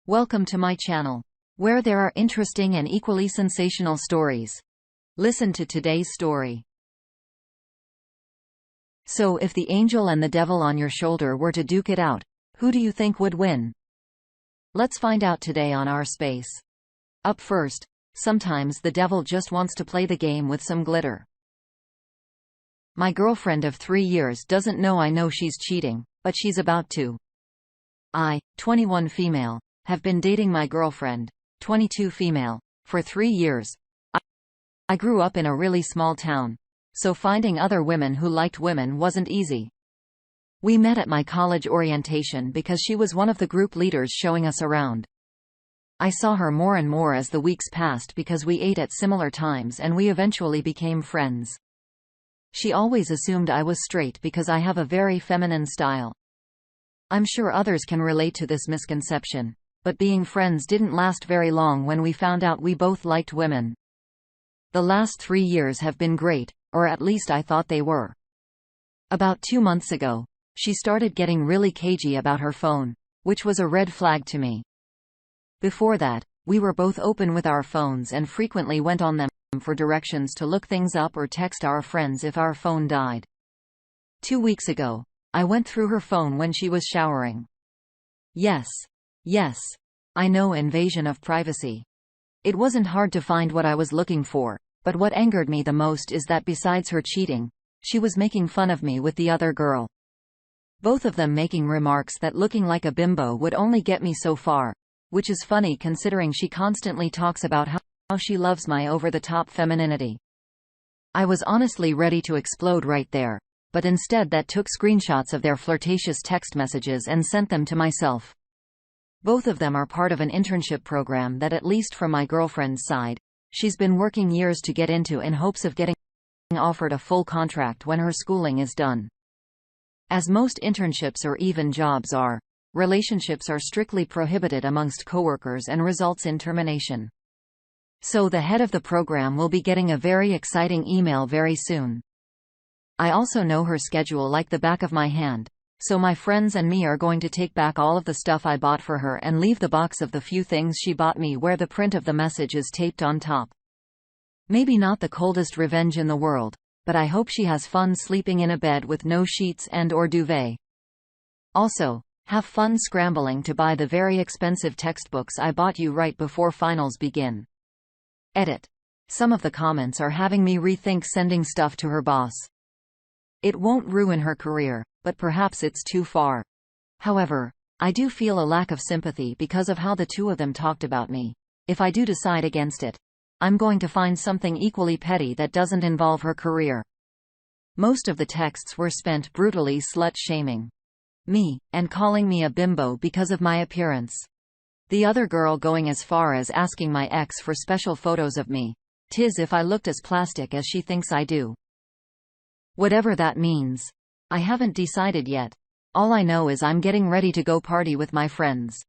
Welcome to my channel, where there are interesting and equally sensational stories. Listen to today's story. So if the angel and the devil on your shoulder were to duke it out, who do you think would win? Let's find out today on Our Space. Up first, sometimes the devil just wants to play the game with some glitter. My girlfriend of 3 years doesn't know I know she's cheating, but she's about to. I, 21 female, have been dating my girlfriend, 22 female, for 3 years. I grew up in a really small town, so finding other women who liked women wasn't easy. We met at my college orientation because she was one of the group leaders showing us around. I saw her more and more as the weeks passed because we ate at similar times and we eventually became friends. She always assumed I was straight because I have a very feminine style. I'm sure others can relate to this misconception, but being friends didn't last very long when we found out we both liked women. The last 3 years have been great, or at least I thought they were. About 2 months ago, she started getting really cagey about her phone, which was a red flag to me. Before that, we were both open with our phones and frequently went on them for directions to look things up or text our friends if our phone died. 2 weeks ago, I went through her phone when she was showering. Yes, I know, invasion of privacy. It wasn't hard to find what I was looking for, but what angered me the most is that besides her cheating, she was making fun of me with the other girl. Both of them making remarks that looking like a bimbo would only get me so far, which is funny considering she constantly talks about how she loves my over-the-top femininity. I was honestly ready to explode right there, but instead that took screenshots of their flirtatious text messages and sent them to myself. Both of them are part of an internship program that, at least from my girlfriend's side, she's been working years to get into in hopes of getting offered a full contract when her schooling is done. As most internships or even jobs are, relationships are strictly prohibited amongst coworkers and results in termination. So the head of the program will be getting a very exciting email very soon. I also know her schedule like the back of my hand. So my friends and me are going to take back all of the stuff I bought for her and leave the box of the few things she bought me where the print of the message is taped on top. Maybe not the coldest revenge in the world, but I hope she has fun sleeping in a bed with no sheets and/or duvet. Also, have fun scrambling to buy the very expensive textbooks I bought you right before finals begin. Edit. Some of the comments are having me rethink sending stuff to her boss. It won't ruin her career, but perhaps it's too far. However, I do feel a lack of sympathy because of how the two of them talked about me. If I do decide against it, I'm going to find something equally petty that doesn't involve her career. Most of the texts were spent brutally slut-shaming me, and calling me a bimbo because of my appearance. The other girl going as far as asking my ex for special photos of me. "'Tis if I looked as plastic as she thinks I do." Whatever that means. I haven't decided yet. All I know is I'm getting ready to go party with my friends.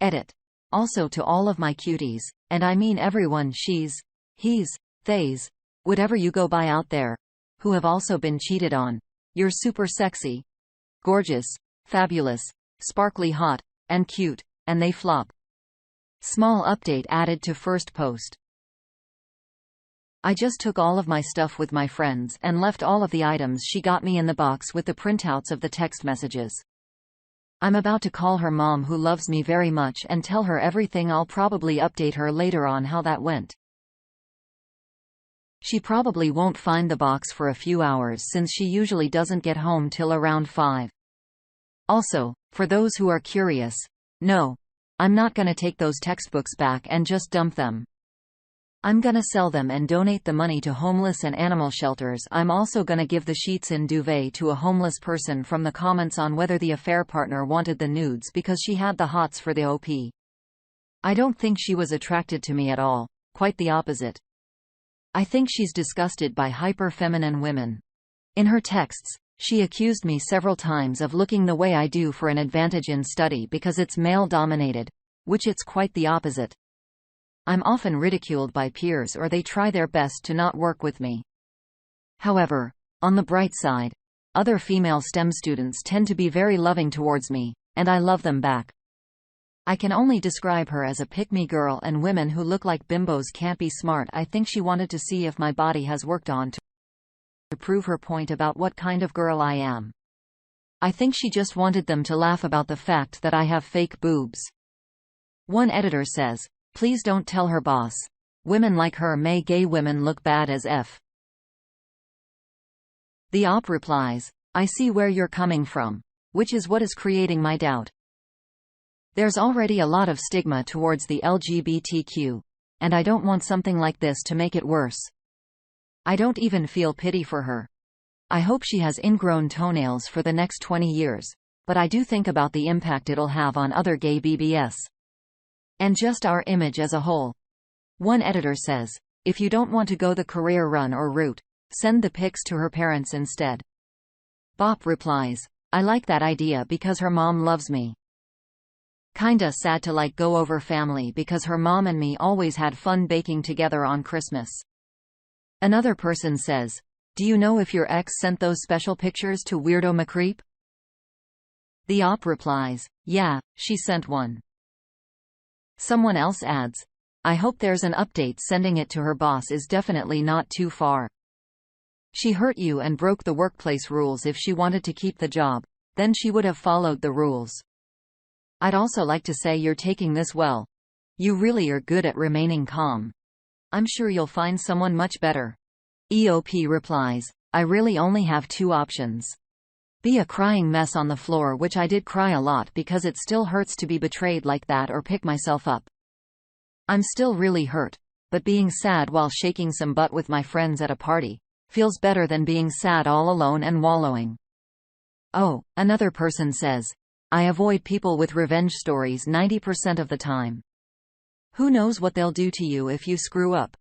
Edit. Also to all of my cuties, and I mean everyone, she's, he's, theys, whatever you go by out there, who have also been cheated on. You're super sexy, gorgeous, fabulous, sparkly hot, and cute, and they flop. Small update added to first post. I just took all of my stuff with my friends and left all of the items she got me in the box with the printouts of the text messages. I'm about to call her mom, who loves me very much, and tell her everything. I'll probably update her later on how that went. She probably won't find the box for a few hours since she usually doesn't get home till around 5. Also, for those who are curious, no, I'm not gonna take those textbooks back and just dump them. I'm gonna sell them and donate the money to homeless and animal shelters. I'm also gonna give the sheets and duvet to a homeless person from the comments on whether the affair partner wanted the nudes because she had the hots for the OP. I don't think she was attracted to me at all, quite the opposite. I think she's disgusted by hyper-feminine women. In her texts, she accused me several times of looking the way I do for an advantage in study because it's male-dominated, which it's quite the opposite. I'm often ridiculed by peers or they try their best to not work with me. However, on the bright side, other female STEM students tend to be very loving towards me, and I love them back. I can only describe her as a pick-me girl, and women who look like bimbos can't be smart. I think she wanted to see if my body has worked on to prove her point about what kind of girl I am. I think she just wanted them to laugh about the fact that I have fake boobs. One editor says, "Please don't tell her boss. Women like her make gay women look bad as F." The op replies, "I see where you're coming from. Which is what is creating my doubt. There's already a lot of stigma towards the LGBTQ, and I don't want something like this to make it worse. I don't even feel pity for her. I hope she has ingrown toenails for the next 20 years, but I do think about the impact it'll have on other gay BBS. And just our image as a whole." One editor says, "If you don't want to go the career run or route, send the pics to her parents instead." Bop replies, "I like that idea because her mom loves me. Kinda sad to like go over family because her mom and me always had fun baking together on Christmas." Another person says, "Do you know if your ex sent those special pictures to Weirdo McCreep?" The op replies, "Yeah, she sent one." Someone else adds, "I hope there's an update. Sending it to her boss is definitely not too far. She hurt you and broke the workplace rules. If she wanted to keep the job, then she would have followed the rules. I'd also like to say you're taking this well. You really are good at remaining calm. I'm sure you'll find someone much better." EOP replies, "I really only have two options. Be a crying mess on the floor, which I did cry a lot because it still hurts to be betrayed like that, or pick myself up. I'm still really hurt, but being sad while shaking some butt with my friends at a party feels better than being sad all alone and wallowing." Oh, another person says, "I avoid people with revenge stories 90% of the time. Who knows what they'll do to you if you screw up?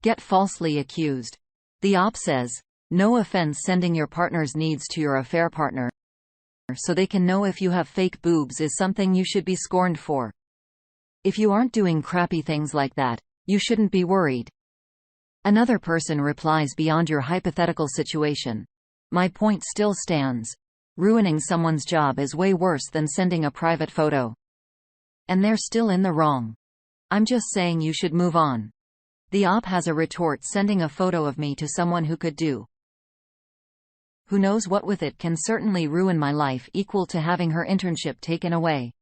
Get falsely accused." The op says, "No offense, sending your partner's needs to your affair partner so they can know if you have fake boobs is something you should be scorned for. If you aren't doing crappy things like that, you shouldn't be worried." Another person replies, "Beyond your hypothetical situation, my point still stands. Ruining someone's job is way worse than sending a private photo. And they're still in the wrong. I'm just saying you should move on." The op has a retort, "Sending a photo of me to someone who could do who knows what with it can certainly ruin my life, equal to having her internship taken away.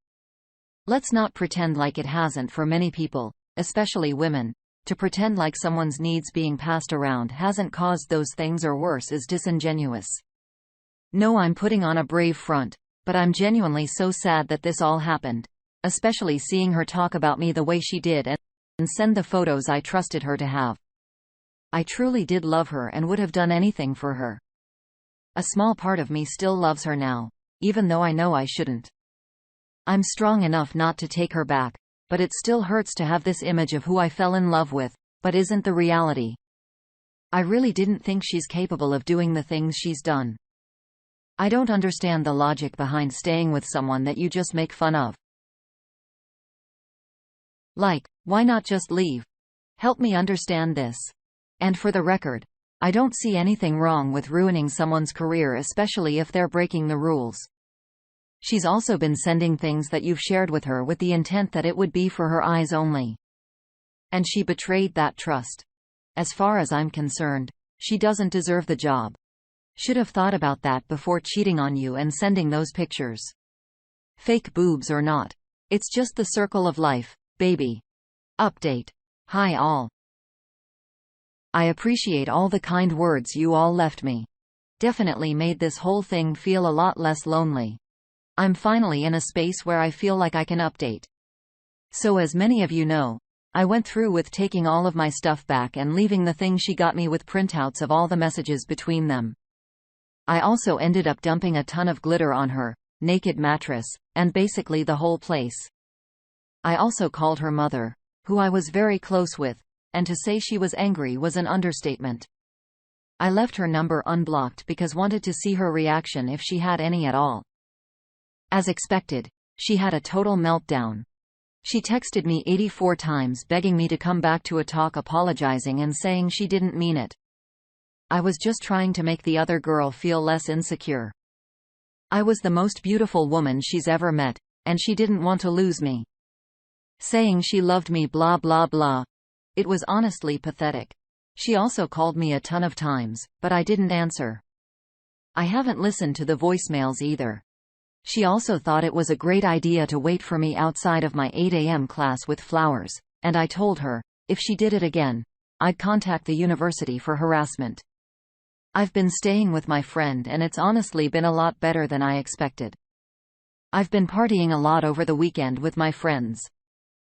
Let's not pretend like it hasn't for many people, especially women. To pretend like someone's needs being passed around hasn't caused those things or worse is disingenuous. No, I'm putting on a brave front, but I'm genuinely so sad that this all happened, especially seeing her talk about me the way she did and send the photos I trusted her to have. I truly did love her and would have done anything for her. A small part of me still loves her now, even though I know I shouldn't. I'm strong enough not to take her back, but it still hurts to have this image of who I fell in love with, but isn't the reality. I really didn't think she's capable of doing the things she's done. I don't understand the logic behind staying with someone that you just make fun of. Like, why not just leave? Help me understand this. And for the record, I don't see anything wrong with ruining someone's career, especially if they're breaking the rules. She's also been sending things that you've shared with her with the intent that it would be for her eyes only. And she betrayed that trust. As far as I'm concerned, she doesn't deserve the job. Should have thought about that before cheating on you and sending those pictures. Fake boobs or not, it's just the circle of life, baby. Update. Hi all. I appreciate all the kind words you all left me. Definitely made this whole thing feel a lot less lonely. I'm finally in a space where I feel like I can update. So as many of you know, I went through with taking all of my stuff back and leaving the thing she got me with printouts of all the messages between them. I also ended up dumping a ton of glitter on her naked mattress, and basically the whole place. I also called her mother, who I was very close with, and to say she was angry was an understatement. I left her number unblocked because wanted to see her reaction if she had any at all. As expected, she had a total meltdown. She texted me 84 times begging me to come back to a talk, apologizing and saying she didn't mean it. I was just trying to make the other girl feel less insecure. I was the most beautiful woman she's ever met, and she didn't want to lose me. saying she loved me blah blah blah. It was honestly pathetic. She also called me a ton of times, but I didn't answer. I haven't listened to the voicemails either. She also thought it was a great idea to wait for me outside of my 8 a.m. class with flowers, and I told her, if she did it again, I'd contact the university for harassment. I've been staying with my friend and it's honestly been a lot better than I expected. I've been partying a lot over the weekend with my friends.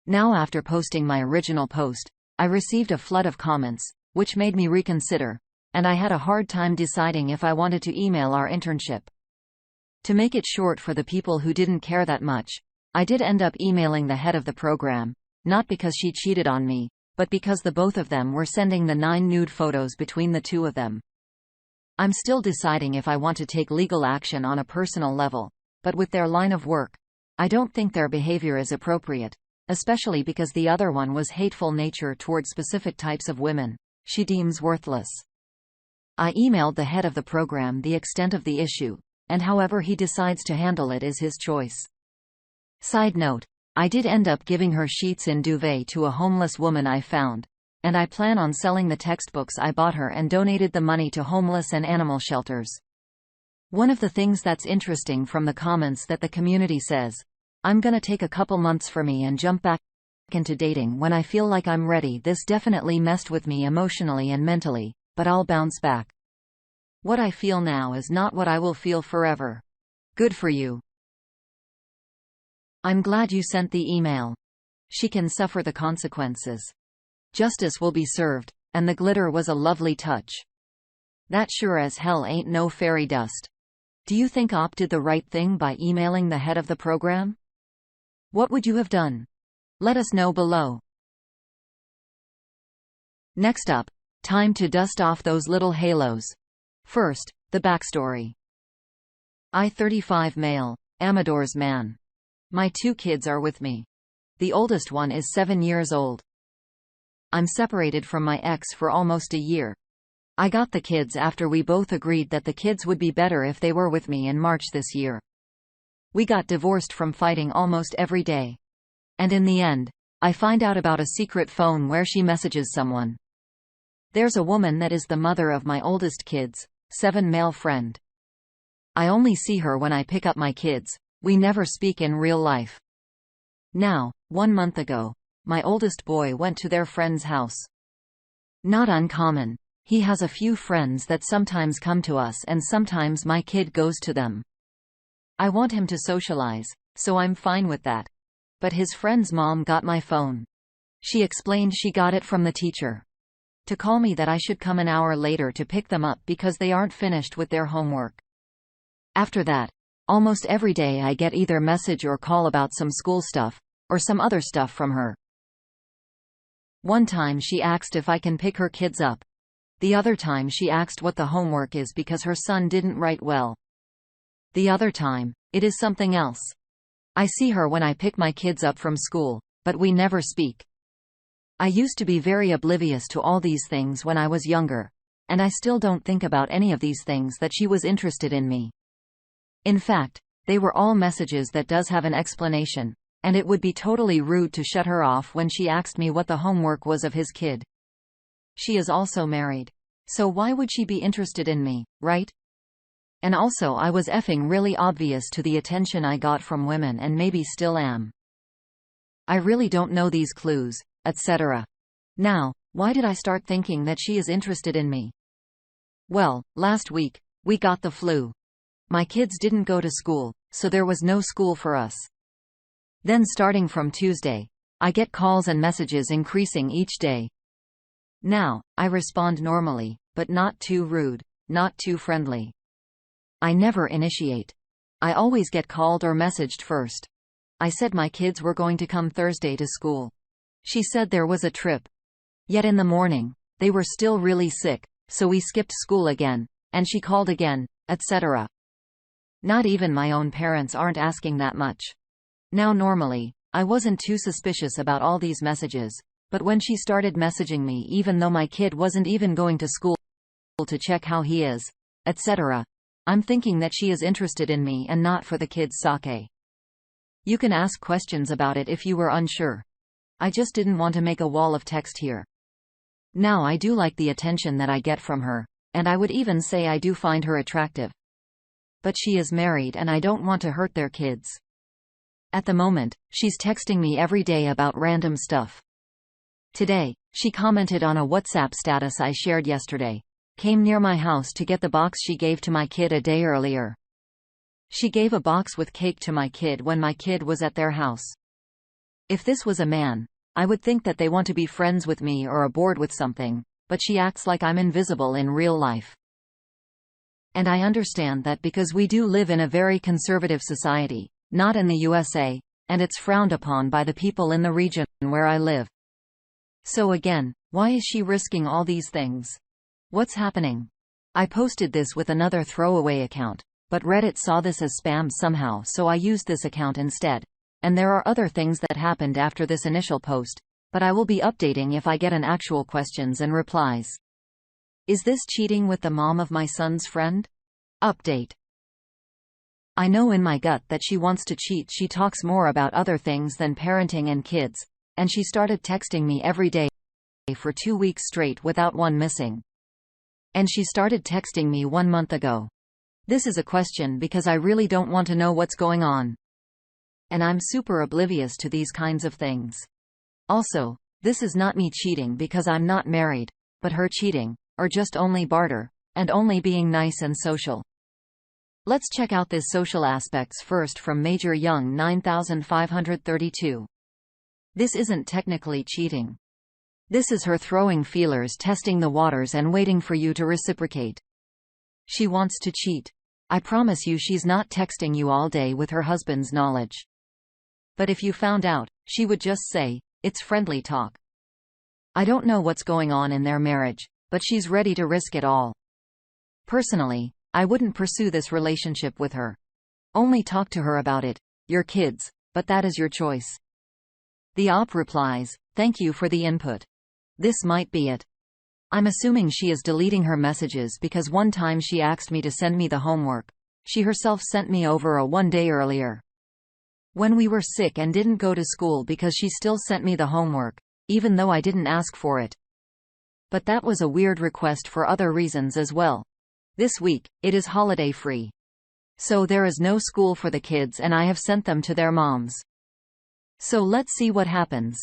Now after posting my original post, I received a flood of comments, which made me reconsider, and I had a hard time deciding if I wanted to email our internship. To make it short for the people who didn't care that much, I did end up emailing the head of the program, not because she cheated on me, but because the both of them were sending the 9 nude photos between the two of them. I'm still deciding if I want to take legal action on a personal level, but with their line of work, I don't think their behavior is appropriate, especially because the other one was hateful nature toward specific types of women she deems worthless. I emailed the head of the program the extent of the issue, and however he decides to handle it is his choice. Side note, I did end up giving her sheets in duvet to a homeless woman I found, and I plan on selling the textbooks I bought her and donated the money to homeless and animal shelters. One of the things that's interesting from the comments that the community says, I'm gonna take a couple months for me and jump back into dating when I feel like I'm ready. This definitely messed with me emotionally and mentally, but I'll bounce back. What I feel now is not what I will feel forever. Good for you. I'm glad you sent the email. She can suffer the consequences. Justice will be served, and the glitter was a lovely touch. That sure as hell ain't no fairy dust. Do you think Op did the right thing by emailing the head of the program? What would you have done? Let us know below. Next up, time to dust off those little halos. First, the backstory. I, 35 male, Amador's man. My 2 kids are with me. The oldest one is 7 years old. I'm separated from my ex for almost a year. I got the kids after we both agreed that the kids would be better if they were with me in March this year. We got divorced from fighting almost every day. And in the end, I find out about a secret phone where she messages someone. There's a woman that is the mother of my oldest kids, 7 male friend. I only see her when I pick up my kids, we never speak in real life. Now, 1 month ago, my oldest boy went to their friend's house. Not uncommon. He has a few friends that sometimes come to us and sometimes my kid goes to them. I want him to socialize, so I'm fine with that. But his friend's mom got my phone. She explained she got it from the teacher. To call me that I should come an hour later to pick them up because they aren't finished with their homework. After that, almost every day I get either message or call about some school stuff, or some other stuff from her. One time she asked if I can pick her kids up. The other time she asked what the homework is because her son didn't write well. The other time, it is something else. I see her when I pick my kids up from school, but we never speak. I used to be very oblivious to all these things when I was younger, and I still don't think about any of these things that she was interested in me. In fact, they were all messages that does have an explanation, and it would be totally rude to shut her off when she asked me what the homework was of his kid. She is also married. So why would she be interested in me, right? And also I was effing really obvious to the attention I got from women and maybe still am. I really don't know these clues, etc. Now, why did I start thinking that she is interested in me? Well, last week, we got the flu. My kids didn't go to school, so there was no school for us. Then starting from Tuesday, I get calls and messages increasing each day. Now, I respond normally, but not too rude, not too friendly. I never initiate. I always get called or messaged first. I said my kids were going to come Thursday to school. She said there was a trip. Yet in the morning, they were still really sick, so we skipped school again, and she called again, etc. Not even my own parents aren't asking that much. Now normally, I wasn't too suspicious about all these messages, but when she started messaging me even though my kid wasn't even going to school to check how he is, etc., I'm thinking that she is interested in me and not for the kids' sake. You can ask questions about it if you were unsure. I just didn't want to make a wall of text here. Now I do like the attention that I get from her, and I would even say I do find her attractive. But she is married and I don't want to hurt their kids. At the moment, she's texting me every day about random stuff. Today, she commented on a WhatsApp status I shared yesterday. Came near my house to get the box she gave to my kid a day earlier. She gave a box with cake to my kid when my kid was at their house. If this was a man, I would think that they want to be friends with me or are bored with something, but she acts like I'm invisible in real life. And I understand that because we do live in a very conservative society, not in the USA, and it's frowned upon by the people in the region where I live. So again, why is she risking all these things? What's happening? I posted this with another throwaway account, but Reddit saw this as spam somehow, so I used this account instead. And there are other things that happened after this initial post, but I will be updating if I get an actual questions and replies. Is this cheating with the mom of my son's friend? Update. I know in my gut that she wants to cheat. She talks more about other things than parenting and kids, and she started texting me every day for 2 weeks straight without one missing. And she started texting me 1 month ago. This is a question because I really don't want to know what's going on. And I'm super oblivious to these kinds of things. Also, this is not me cheating because I'm not married, but her cheating, or just only barter, and only being nice and social. Let's check out these social aspects first from Major Young 9532. This isn't technically cheating. This is her throwing feelers, testing the waters and waiting for you to reciprocate. She wants to cheat. I promise you she's not texting you all day with her husband's knowledge. But if you found out, she would just say, it's friendly talk. I don't know what's going on in their marriage, but she's ready to risk it all. Personally, I wouldn't pursue this relationship with her. Only talk to her about it, your kids, but that is your choice. The op replies, thank you for the input. This might be it. I'm assuming she is deleting her messages because one time she asked me to send me the homework. She herself sent me over a 1 day earlier. When we were sick and didn't go to school because she still sent me the homework, even though I didn't ask for it. But that was a weird request for other reasons as well. This week, it is holiday free. So there is no school for the kids and I have sent them to their moms. So let's see what happens.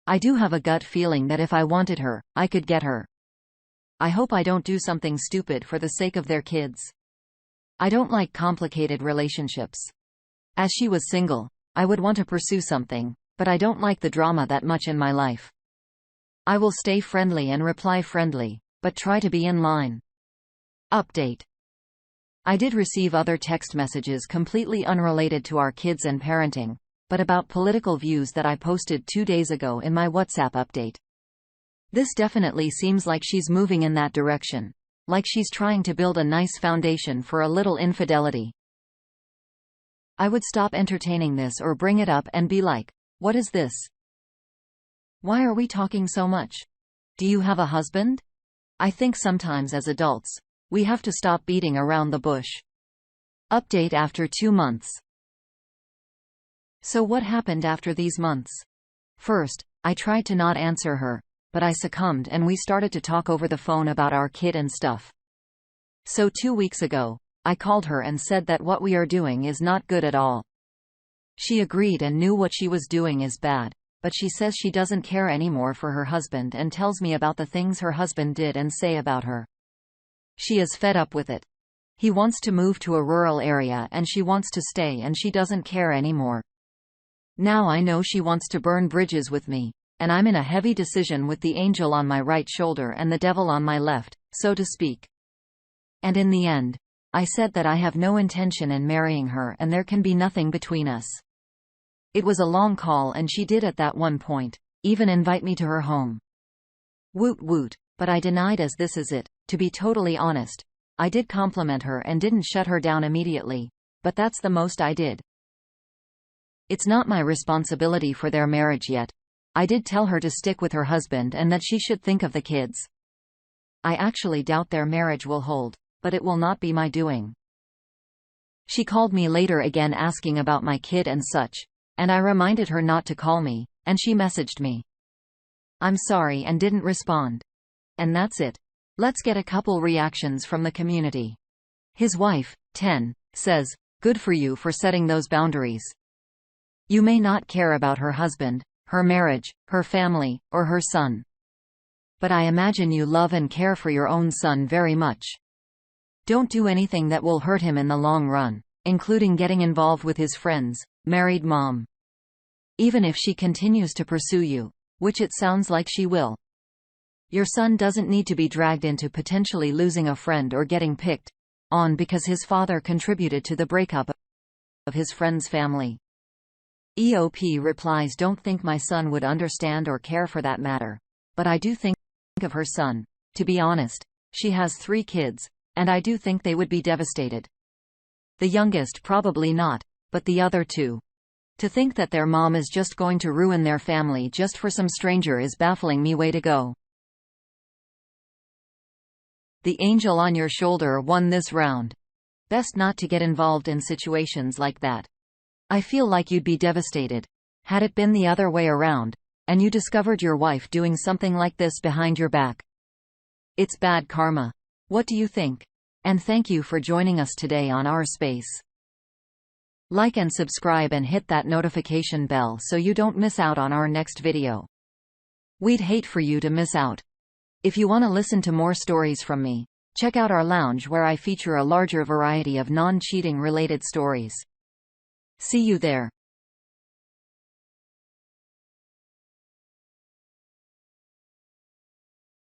I do have a gut feeling that if I wanted her, I could get her. I hope I don't do something stupid for the sake of their kids. I don't like complicated relationships. As she was single, I would want to pursue something, but I don't like the drama that much in my life. I will stay friendly and reply friendly, but try to be in line. Update. I did receive other text messages completely unrelated to our kids and parenting, but about political views that I posted 2 days ago in my WhatsApp update. This definitely seems like she's moving in that direction, like she's trying to build a nice foundation for a little infidelity. I would stop entertaining this or bring it up and be like, what is this? Why are we talking so much? Do you have a husband? I think sometimes as adults, we have to stop beating around the bush. Update after 2 months. So what happened after these months? First, I tried to not answer her, but I succumbed and we started to talk over the phone about our kid and stuff. So 2 weeks ago, I called her and said that what we are doing is not good at all. She agreed and knew what she was doing is bad, but she says she doesn't care anymore for her husband and tells me about the things her husband did and say about her. She is fed up with it. He wants to move to a rural area and she wants to stay and she doesn't care anymore. Now I know she wants to burn bridges with me, and I'm in a heavy decision with the angel on my right shoulder and the devil on my left, so to speak. And in the end, I said that I have no intention in marrying her and there can be nothing between us. It was a long call and she did at that one point even invite me to her home. Woot woot, but I denied as this is it. To be totally honest, I did compliment her and didn't shut her down immediately, but that's the most I did. It's not my responsibility for their marriage yet. I did tell her to stick with her husband and that she should think of the kids. I actually doubt their marriage will hold, but it will not be my doing. She called me later again asking about my kid and such, and I reminded her not to call me, and she messaged me. I'm sorry and didn't respond. And that's it. Let's get a couple reactions from the community. His wife, 10, says, "Good for you for setting those boundaries. You may not care about her husband, her marriage, her family, or her son. But I imagine you love and care for your own son very much. Don't do anything that will hurt him in the long run, including getting involved with his friends, married mom. Even if she continues to pursue you, which it sounds like she will. Your son doesn't need to be dragged into potentially losing a friend or getting picked on because his father contributed to the breakup of his friend's family." EOP replies, "Don't think my son would understand or care for that matter. But I do think of her son. To be honest, she has 3 kids, and I do think they would be devastated. The youngest probably not, but the other 2. To think that their mom is just going to ruin their family just for some stranger is baffling me. Way to go." The angel on your shoulder won this round. Best not to get involved in situations like that. I feel like you'd be devastated. Had it been the other way around, and you discovered your wife doing something like this behind your back. It's bad karma. What do you think? And thank you for joining us today on our space. Like and subscribe and hit that notification bell so you don't miss out on our next video. We'd hate for you to miss out. If you want to listen to more stories from me, check out our lounge where I feature a larger variety of non-cheating related stories. See you there.